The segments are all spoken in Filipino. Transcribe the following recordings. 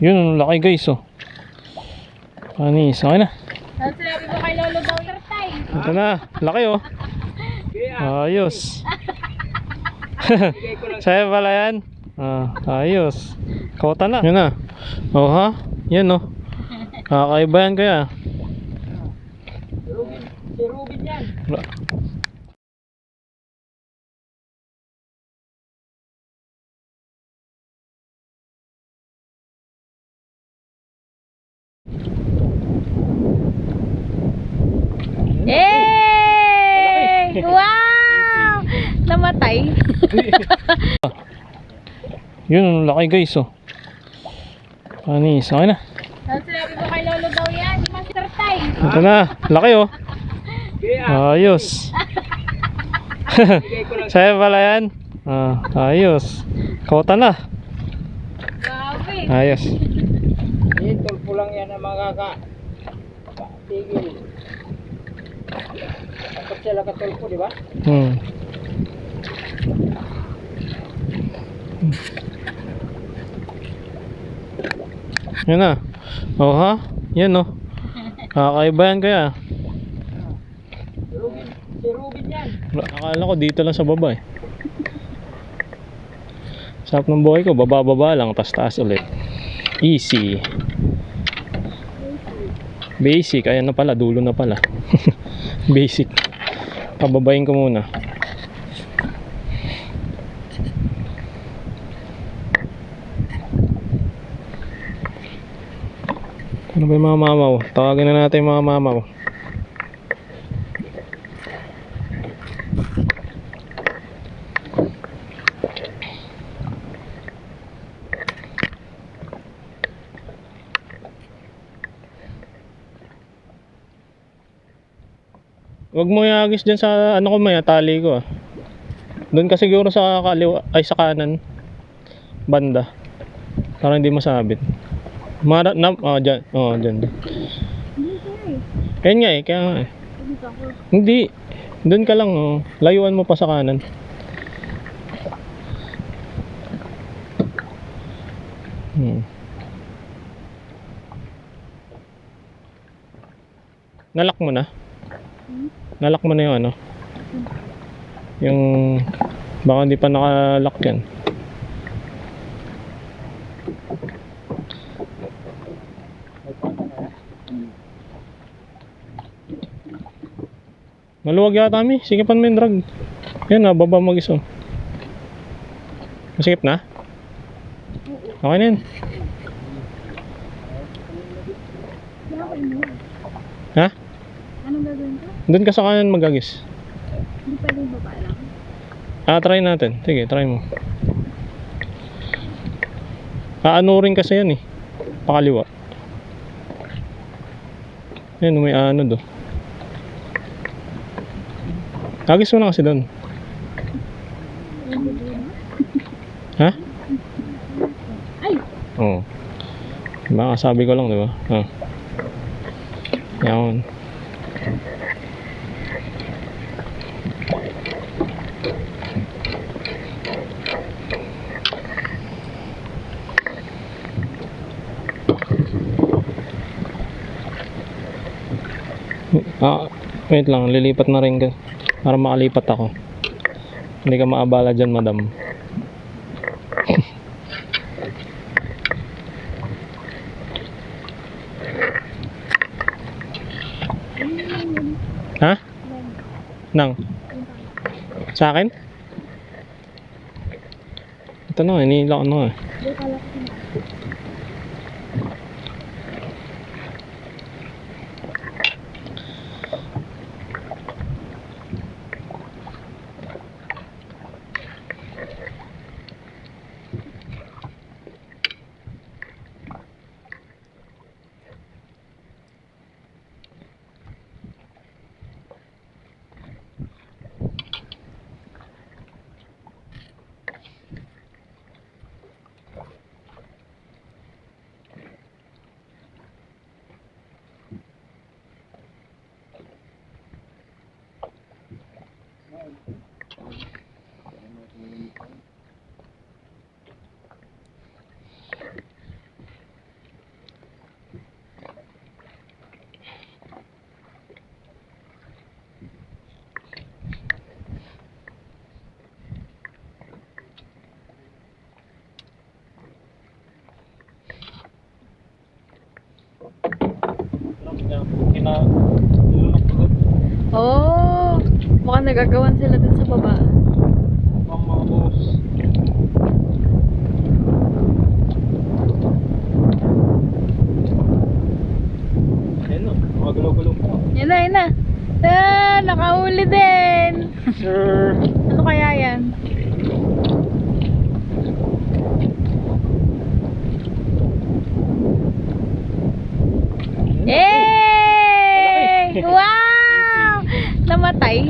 Yun, laki guys, oh. Panis, okay na. Sabi ko kay Lolo daw tay. Ito na, laki, oh. Ayos. Sa'yo pala yan. Ayos. Kota na. Yun na. Oh ha? Yan, oh. Kakaiba yan kaya. Si Rubin yan. Eh! Wow! Namatay. Yun, laki guys, oh. Panis, okay na. Sabi ko kay Lolo daw yan, Master Tay. Ito na, laki, oh. Ayos. Sa'yo pala yan. Ayos. Kota na. Grabe. Ayos. Tulpo lang yan ang tigil. Dapat sila katulpo, di ba? Yan na. Oh ha? Yan, oh. Kakaiba yan kaya. Si Rubin yan. Akala ko dito lang sa baba, eh. Sarap ng buhay ko, baba-baba lang, taas-taas ulit. Easy. Basic, ayan na pala, dulo na pala. Basic. Pababayin ko muna. Ano ba yung mga mamaw? Tawagin na natin yung mga mamaw. Wag mo iagis dyan sa ano ko, may tali ko, ah. Doon ka siguro sa kaliwa, ay sa kanan banda, para hindi masabit. Dyan. Dyan. Ayun nga, eh, kaya nga, eh. Hindi. Doon ka lang, oh. Layuan mo pa sa kanan. Nalak mo na? Nalak mo na yung ano? Yung baka hindi pa nakalock yan. Maluwag yata, mi. Sikipan mo yung drag. Yan na, baba mag-iso. Masikip na? Okay na yan. Ha? Anong gagawin ko? Doon ka sa kanan magagis. Hindi pwede baba lang. Try natin. Sige, try mo. Aanurin kasi yan, eh. Pakaliwa. Yan, may ano do. Agis mo na kasi doon. Ha? Ay! Oo. Baka sabi ko lang, di ba? Yan. Wait lang, lilipat na rin ka para makalipat ako. Hindi ka maabala dyan, madam. Ha? Nang? Sa akin? Ito na, hinihila ko na. nagagawan sila dun sa baba. Ang mga boss. Ayan o, mga gulo-gulo pa. Yan na, yan na. Ah, nakahuli din. Sir. Ano kaya yan? Yay! Wow! Namatay.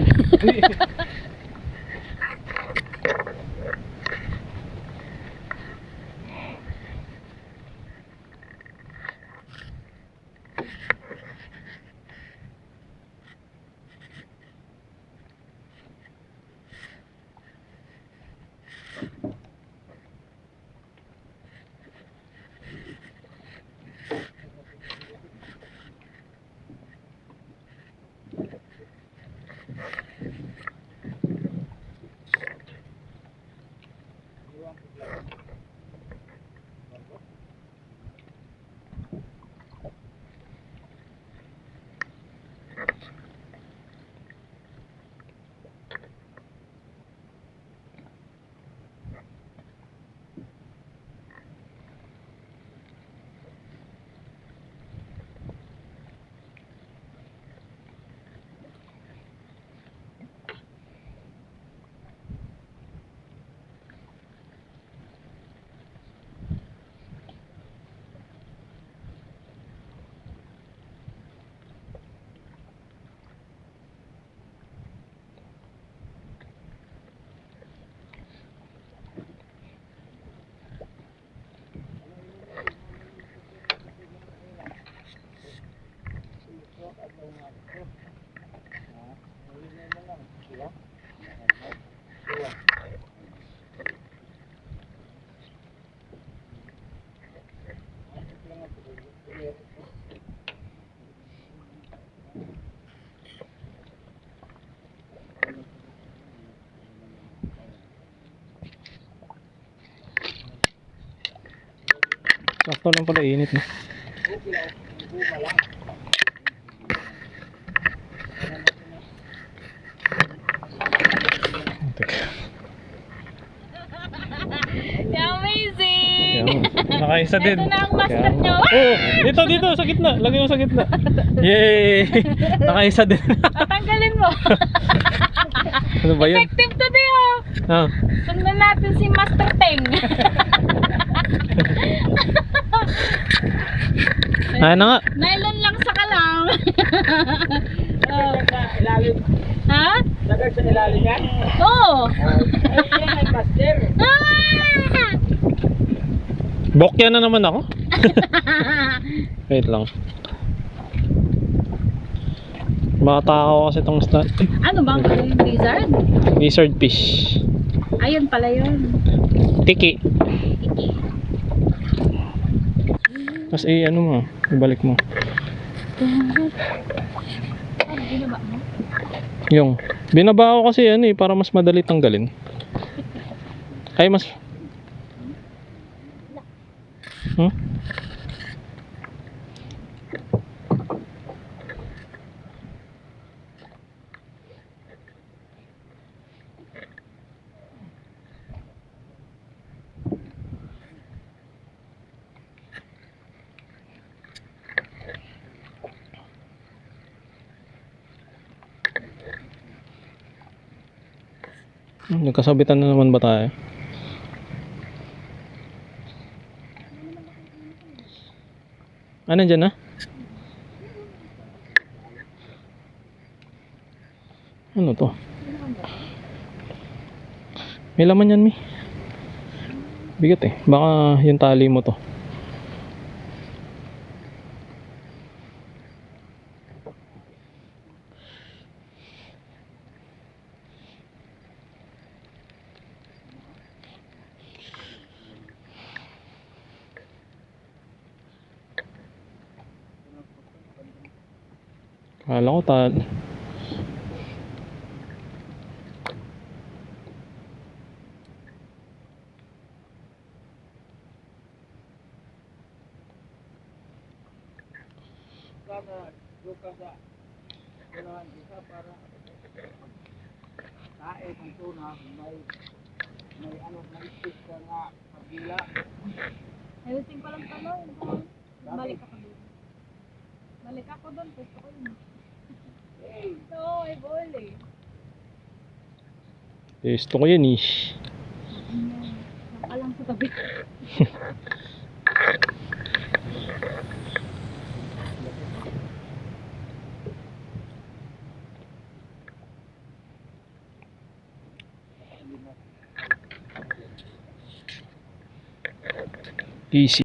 Sakto lang pala init no. Teka. Amazing! Yan. Nakaisa din. Ito na ang master Yan. nyo. Oo, dito sa gitna. Lagay mo sa gitna. Yay! Nakaisa din. Tatanggalin mo. Ano ba yun? Effective to di oh. Ah, Sundan natin si Master Teng. ayan na nga. Nylon lang sa kalang. Oh. Sa ilalim. Ha? Lagag sa ilalim yan. Oo. Ay, yan ay master. Ah! Bokya na naman ako. Wait lang. Makatakaw kasi itong isda. Ano bang yung lizard? Lizard fish. Ayun pala yun. Tiki. Tapos ano mo, ibalik mo. Ano ginaba mo? Yung, binaba ko kasi para mas madali tanggalin. Ay, mas... Hmm? Nagkasabitan na naman ba tayo? Ah, nandyan na? Ano to? May laman yan, Mi. Bigat eh. Baka yung tali mo to. Kala ko Sana doon ka sa unahan isa para Tae, ang tuna, may ano, may fish ka nga, pagila. Ayusin ko lang tanong. Balik ako doon. Balik ako doon. Gusto ko yun. No, ay ball eh. Gusto ko yun eh. Naka lang sa tabi. Easy.